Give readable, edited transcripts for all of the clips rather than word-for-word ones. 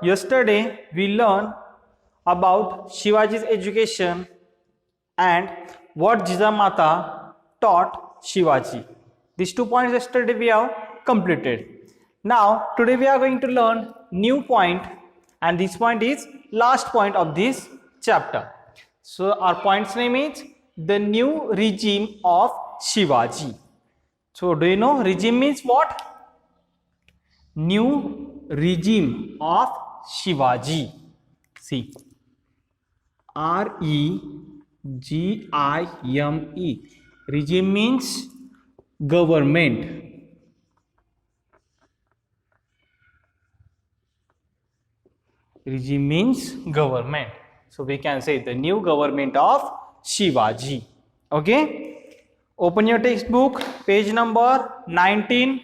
Yesterday we learned about Shivaji's education and what Jijamata taught Shivaji. These 2 points yesterday we have completed. Now today we are going to learn new point, and this point is last point of this chapter. So our point's name is the new regime of Shivaji. So do you know regime means what? New regime of Shivaji. See, REGIME. Regime means government. Regime means government. So we can say the new government of Shivaji. Okay. Open your textbook, page number 19.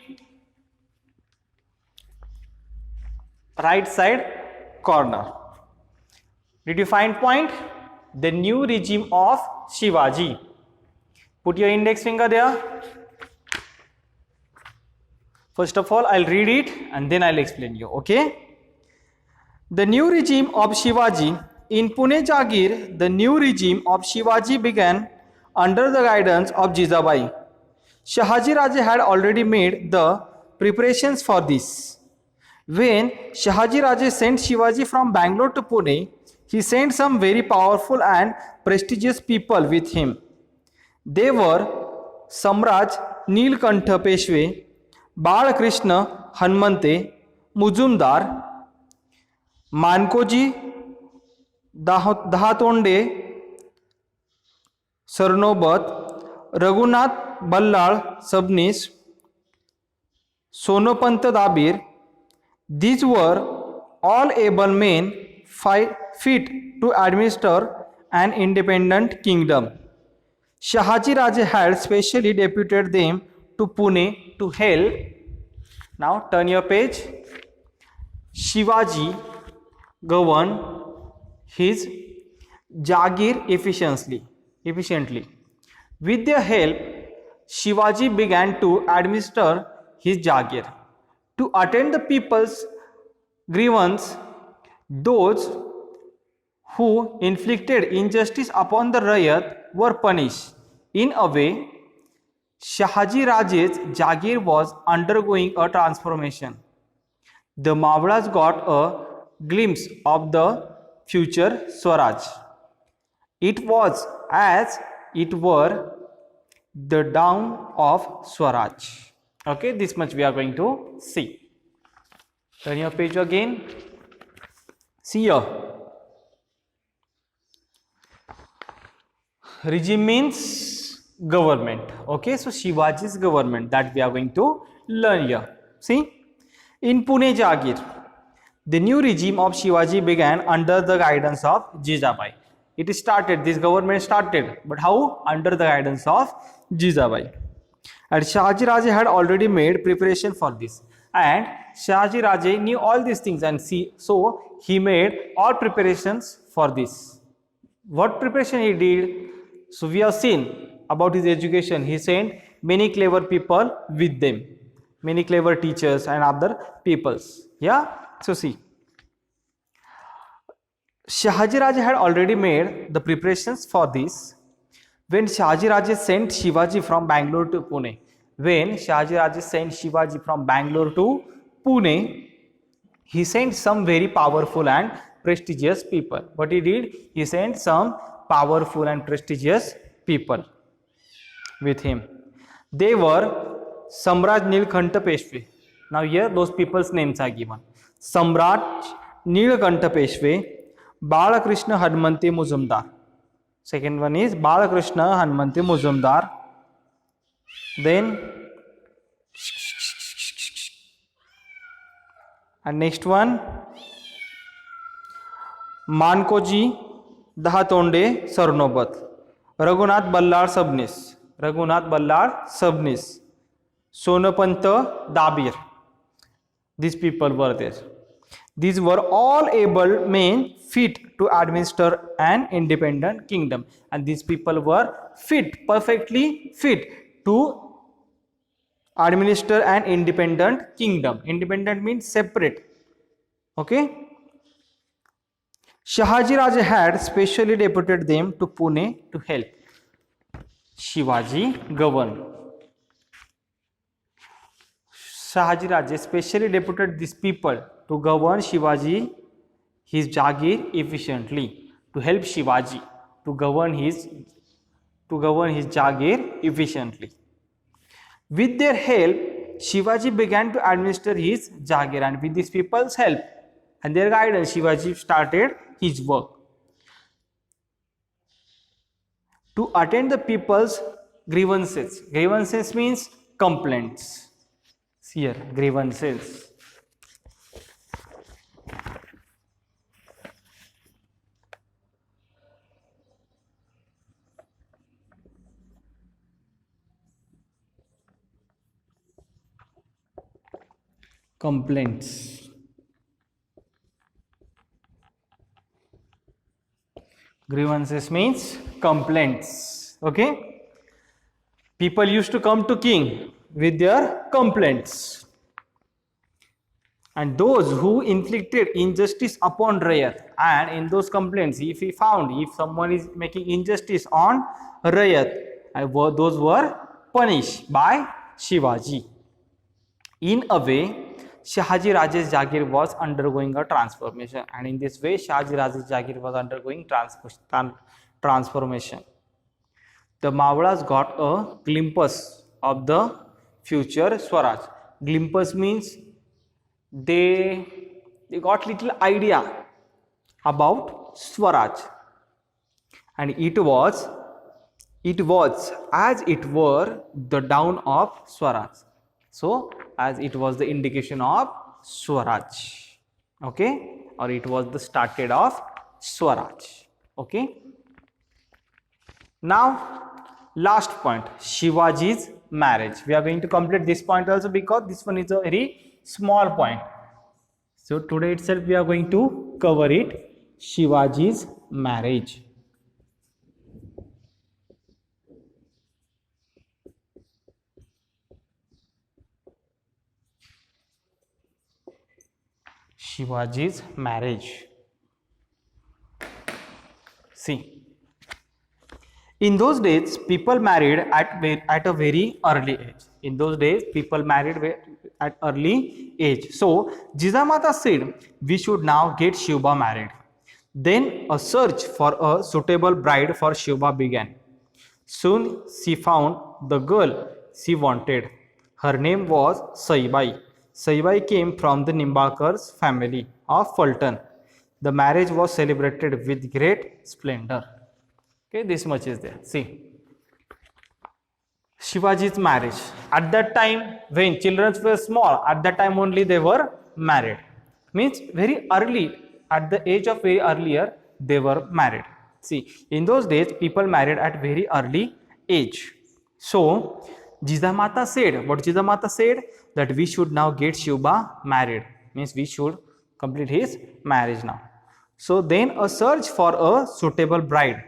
Right side corner. Did you find point? The new regime of Shivaji. Put your index finger there. First of all, I'll read it and then I'll explain you. Okay. The new regime of Shivaji. In Pune Jagir, the new regime of Shivaji began under the guidance of Jijabai. Shahaji Raje had already made the preparations for this. When Shahaji Raje sent Shivaji from Bangalore to Pune, he sent some very powerful and prestigious people with him. They were Samraj Nilkantha Peshwe, Balakrishna Hanmante Mujumdar, Mankoji Dahatonde Sarnobat, Raghunath Ballal Sabnis, Sonopant Dabir. These were all able men fit to administer an independent kingdom. Shahaji Raje had specially deputed them to Pune to help. Now turn your page. Shivaji governed his Jagir efficiently. With their help, Shivaji began to administer his Jagir. To attend the people's grievance, those who inflicted injustice upon the Rayat were punished. In a way, Shahaji Raje's Jagir was undergoing a transformation. The Mavlas got a glimpse of the future Swaraj. It was as it were the dawn of Swaraj. Okay, this much we are going to see. Turn your page again. See here. Regime means government. Okay, so Shivaji's government that we are going to learn here. See, in Pune Jagir, the new regime of Shivaji began under the guidance of Jijabai. It started, this government started, but how? Under the guidance of Jijabai. And Shahaji Raje had already made preparation for this. And Shahaji Raje knew all these things, and so he made all preparations for this. What preparation he did? So we have seen about his education. He sent many clever people with them. Many clever teachers and other peoples. Yeah? So see. Shahaji Raje had already made the preparations for this. When Shahaji Raje sent Shivaji from Bangalore to Pune, he sent some very powerful and prestigious people. What he did? He sent some powerful and prestigious people with him. They were Samraj Nilkantha Peshwe. Now here those people's names are given. Samraj Nilkantha Peshwe, Balakrishna Hanmante Mujumdar. Second one is Balakrishna Hanmante Mujumdar. Then and next one Mankoji Dahatonde Sarnobat, Raghunath Ballal Sabnis, Sonopanta Dabir. These people were there. These were all able men fit to administer an independent kingdom, and these people were perfectly fit to administer an independent kingdom. Independent means separate. Okay, Shahaji Raja had specially deputed them to Pune to help Shivaji govern. Shahaji Raja specially deputed these people to govern Shivaji, his Jagir efficiently, to help Shivaji to govern his Jagir efficiently. With their help, Shivaji began to administer his Jagir, and with these people's help and their guidance, Shivaji started his work. To attend the people's grievances. Grievances means complaints. Here, grievances. Complaints. Grievances means complaints. Okay. People used to come to king with their complaints. And those who inflicted injustice upon Rayat, and in those complaints, if someone is making injustice on Rayat, those were punished by Shivaji. In a way, Shahaji Raja's Jagir was undergoing a transformation, and in this way, Shahaji Raja's Jagir was undergoing transformation. The Mavadas got a glimpse of the future Swaraj. Glimpse means they got little idea about Swaraj, and it was as it were the dawn of Swaraj. So, as it was the indication of Swaraj, okay, or it was the started of Swaraj, okay. Now, last point, Shivaji's marriage. We are going to complete this point also because this one is a very small point. So, today itself we are going to cover it, Shivaji's marriage. Shivaji's marriage. See, in those days, people married at a very early age. In those days, people married at early age. So, Jijamata said, we should now get Shiva married. Then a search for a suitable bride for Shiva began. Soon she found the girl she wanted. Her name was Saibai. Saibai came from the Nimbalkar's family of Fulton. The marriage was celebrated with great splendor. Okay, this much is there. See, Shivaji's marriage. At that time, when children were small, at that time only they were married. Means very early, at the age of very earlier, they were married. See, in those days, people married at very early age. So, Jijamata said, what Jijamata said? That we should now get Shiva married. Means we should complete his marriage now. So, then a search for a suitable bride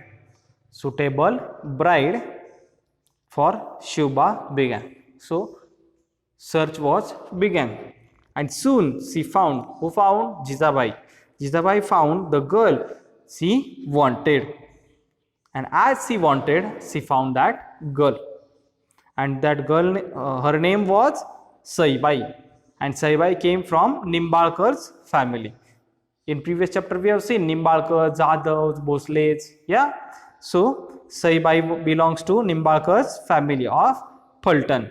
for Shiva began. So, search was began. And soon she found, who found? Jijabai. Jijabai found the girl she wanted. And as she wanted, she found that girl. And that girl, her name was Saibai. And Saibai came from Nimbalkar's family. In previous chapter, we have seen Nimbalkar, Jadavs, Bhosles. Yeah. So, Saibai belongs to Nimbalkar's family of Fulton.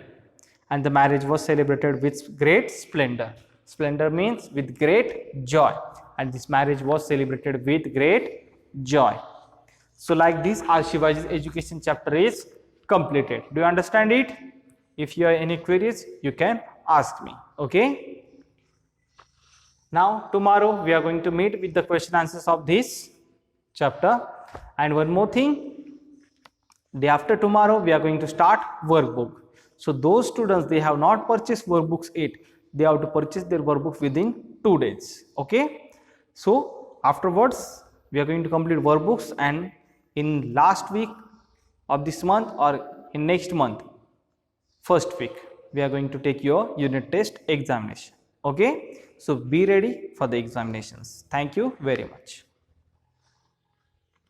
And the marriage was celebrated with great splendor. Splendor means with great joy. And this marriage was celebrated with great joy. So, like this, our Shivaji's education chapter is completed. Do you understand it? If you have any queries, you can ask me. Okay. Now, tomorrow we are going to meet with the question answers of this chapter. And one more thing, day after tomorrow we are going to start workbook. So, those students, they have not purchased workbooks yet, they have to purchase their workbook within 2 days. Okay. So, afterwards we are going to complete workbooks, and in last week of this month or in next month, first week, we are going to take your unit test examination. Okay. So, be ready for the examinations. Thank you very much.